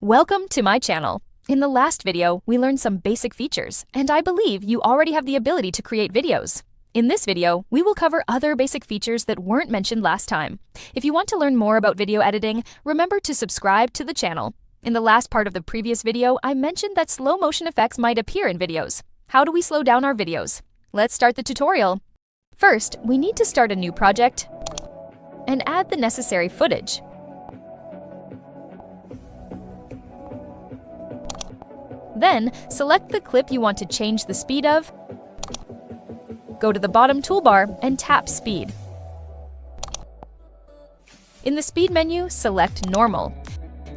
Welcome to my channel. In the last video, we learned some basic features, and I believe you already have the ability to create videos. In this video, we will cover other basic features that weren't mentioned last time. If you want to learn more about video editing, remember to subscribe to the channel. In the last part of the previous video, I mentioned that slow motion effects might appear in videos. How do we slow down our videos? Let's start the tutorial. First, we need to start a new project and add the necessary footage. Then, select the clip you want to change the speed of. Go to the bottom toolbar and tap Speed. In the Speed menu, select Normal.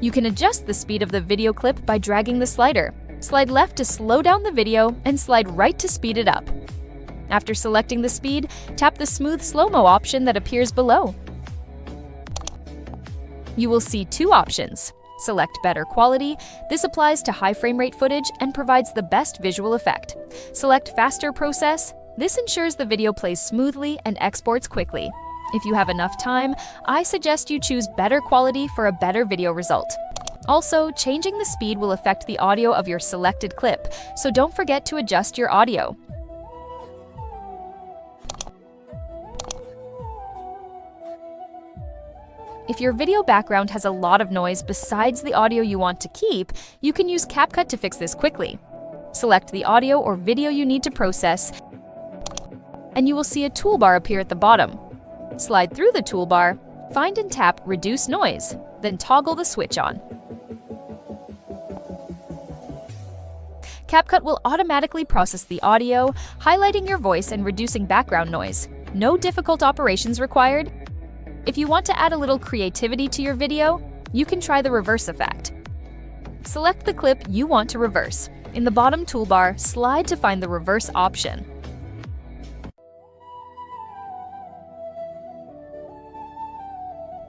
You can adjust the speed of the video clip by dragging the slider. Slide left to slow down the video and slide right to speed it up. After selecting the speed, tap the Smooth Slow-Mo option that appears below. You will see two options. Select Better Quality. This applies to high frame rate footage and provides the best visual effect. Select Faster Process. This ensures the video plays smoothly and exports quickly. If you have enough time, I suggest you choose Better Quality for a better video result. Also, changing the speed will affect the audio of your selected clip, so don't forget to adjust your audio. If your video background has a lot of noise besides the audio you want to keep, you can use CapCut to fix this quickly. Select the audio or video you need to process, and you will see a toolbar appear at the bottom. Slide through the toolbar, find and tap Reduce Noise, then toggle the switch on. CapCut will automatically process the audio, highlighting your voice and reducing background noise. No difficult operations required. If you want to add a little creativity to your video, you can try the reverse effect. Select the clip you want to reverse. In the bottom toolbar, slide to find the reverse option.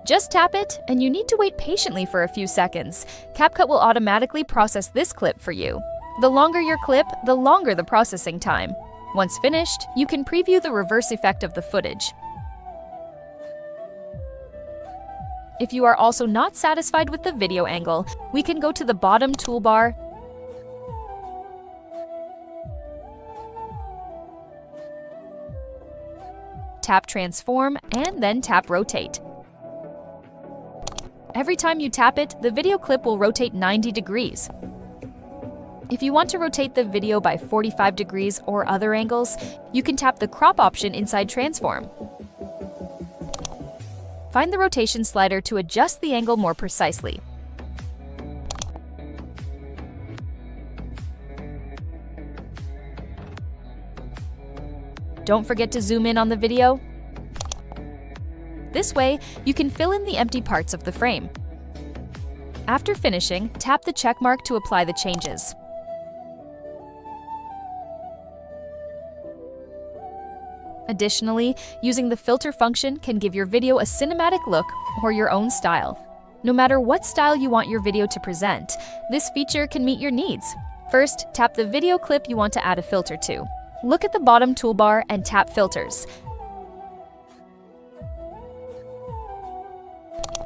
Just tap it, and you need to wait patiently for a few seconds. CapCut will automatically process this clip for you. The longer your clip, the longer the processing time. Once finished, you can preview the reverse effect of the footage. If you are also not satisfied with the video angle, we can go to the bottom toolbar, tap Transform, and then tap Rotate. Every time you tap it, the video clip will rotate 90 degrees. If you want to rotate the video by 45 degrees or other angles, you can tap the Crop option inside Transform. Find the rotation slider to adjust the angle more precisely. Don't forget to zoom in on the video. This way, you can fill in the empty parts of the frame. After finishing, tap the check mark to apply the changes. Additionally, using the filter function can give your video a cinematic look or your own style. No matter what style you want your video to present, this feature can meet your needs. First, tap the video clip you want to add a filter to. Look at the bottom toolbar and tap Filters.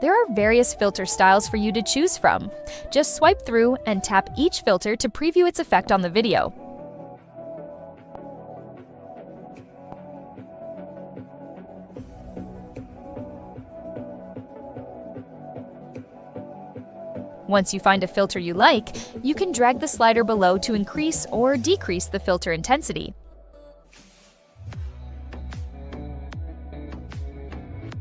There are various filter styles for you to choose from. Just swipe through and tap each filter to preview its effect on the video. Once you find a filter you like, you can drag the slider below to increase or decrease the filter intensity.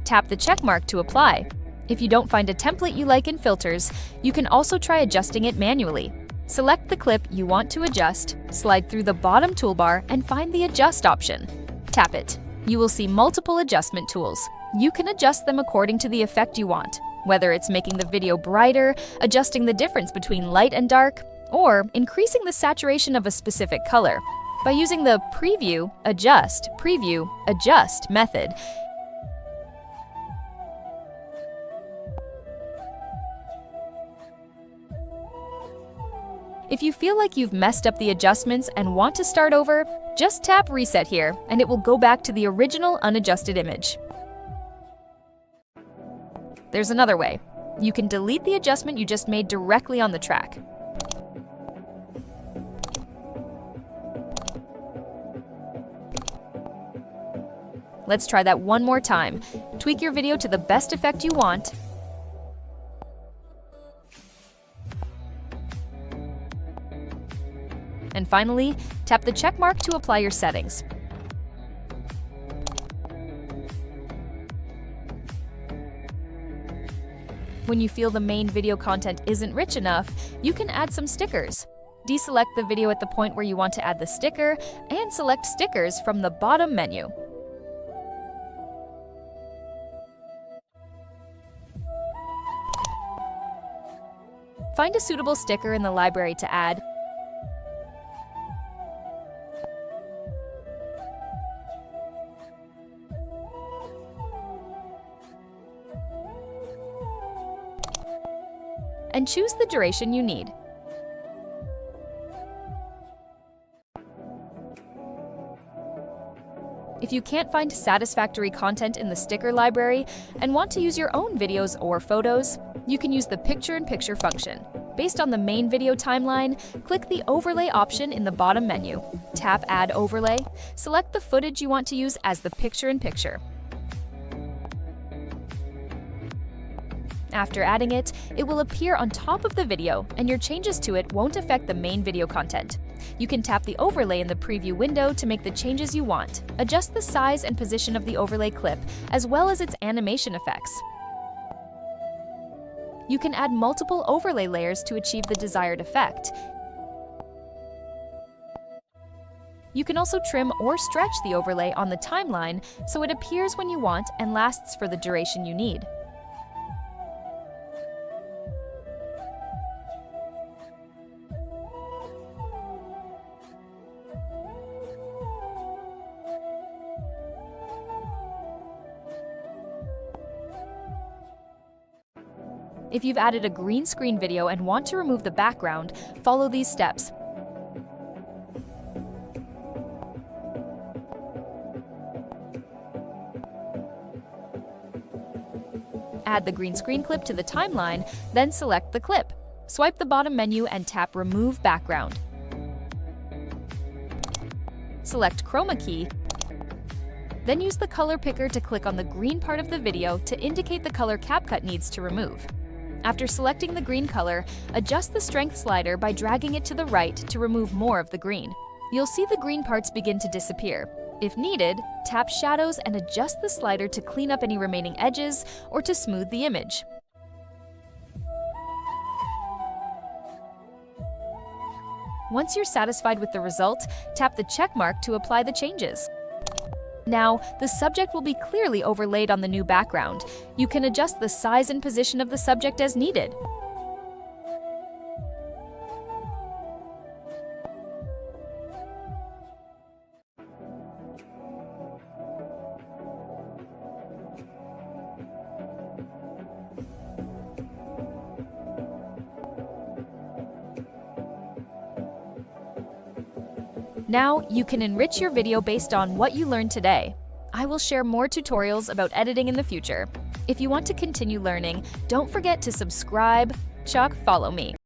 Tap the check mark to apply. If you don't find a template you like in filters, you can also try adjusting it manually. Select the clip you want to adjust, slide through the bottom toolbar, and find the Adjust option. Tap it. You will see multiple adjustment tools. You can adjust them according to the effect you want, whether it's making the video brighter, adjusting the difference between light and dark, or increasing the saturation of a specific color. By using the Preview, Adjust method, if you feel like you've messed up the adjustments and want to start over, just tap Reset here, and it will go back to the original unadjusted image. There's another way. You can delete the adjustment you just made directly on the track. Let's try that one more time. Tweak your video to the best effect you want. And finally, tap the check mark to apply your settings. When you feel the main video content isn't rich enough, you can add some stickers. Deselect the video at the point where you want to add the sticker, and select Stickers from the bottom menu. Find a suitable sticker in the library to add. And choose the duration you need. If you can't find satisfactory content in the sticker library and want to use your own videos or photos, you can use the picture-in-picture function. Based on the main video timeline, click the Overlay option in the bottom menu. Tap Add Overlay. Select the footage you want to use as the picture-in-picture. After adding it, it will appear on top of the video, and your changes to it won't affect the main video content. You can tap the overlay in the preview window to make the changes you want. Adjust the size and position of the overlay clip, as well as its animation effects. You can add multiple overlay layers to achieve the desired effect. You can also trim or stretch the overlay on the timeline so it appears when you want and lasts for the duration you need. If you've added a green screen video and want to remove the background, follow these steps. Add the green screen clip to the timeline, then select the clip. Swipe the bottom menu and tap Remove Background. Select Chroma Key, then use the color picker to click on the green part of the video to indicate the color CapCut needs to remove. After selecting the green color, adjust the strength slider by dragging it to the right to remove more of the green. You'll see the green parts begin to disappear. If needed, tap Shadows and adjust the slider to clean up any remaining edges or to smooth the image. Once you're satisfied with the result, tap the check mark to apply the changes. Now, the subject will be clearly overlaid on the new background. You can adjust the size and position of the subject as needed. Now, you can enrich your video based on what you learned today. I will share more tutorials about editing in the future. If you want to continue learning, don't forget to subscribe, follow me.